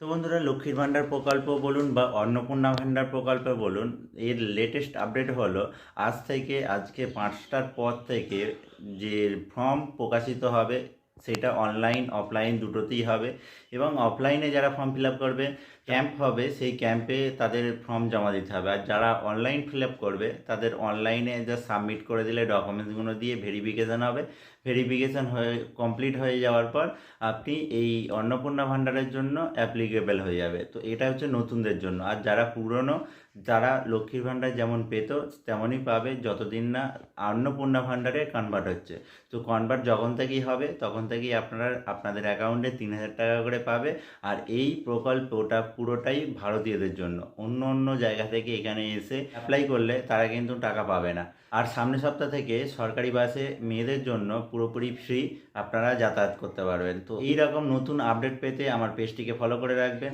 তো বন্ধুরা, লক্ষ্মীর ভাণ্ডার প্রকল্প বলুন বা অন্নপূর্ণা ভাণ্ডার প্রকল্প বলুন, এর লেটেস্ট আপডেট হলো আজকে 5টার পর থেকে যে ফর্ম প্রকাশিত হবে সেটা অনলাইন অফলাইন দুটোতেই হবে। এবং অফলাইনে যারা ফর্ম ফিল আপ করবে, ক্যাম্প হবে, সেই ক্যাম্পে তাদের ফর্ম জমা দিতে হবে। আর যারা অনলাইন ফিল আপ করবে তাদের অনলাইনে জাস্ট সাবমিট করে দিলে ডকুমেন্টসগুলো দিয়ে ভেরিফিকেশান হবে। ভেরিফিকেশান হয়ে কমপ্লিট হয়ে যাওয়ার পর আপনি এই অন্নপূর্ণা ভাণ্ডারের জন্য অ্যাপ্লিকেবল হয়ে যাবে। তো এটা হচ্ছে নতুনদের জন্য। আর যারা পুরনো, যারা লক্ষ্মীর ভাণ্ডার যেমন পেত তেমনই পাবে যতদিন না অন্নপূর্ণা ভাণ্ডারে কনভার্ট হচ্ছে। তো কনভার্ট যখন থেকেই হবে তখন থেকেই আপনাদের অ্যাকাউন্টে 3,000 টাকা করে পাবে। আর এই প্রকল্পটা পুরোটাই ভারতীয়দের জন্য। অন্য অন্য জায়গা থেকে এখানে এসে অ্যাপ্লাই করলে তারা কিন্তু টাকা পাবে না। আর সামনের সপ্তাহ থেকে সরকারি বাসে মেয়েদের জন্য পুরোপুরি ফ্রি আপনারা যাতায়াত করতে পারবেন। তো এই রকম নতুন আপডেট পেতে আমার পেজটিকে ফলো করে রাখবেন।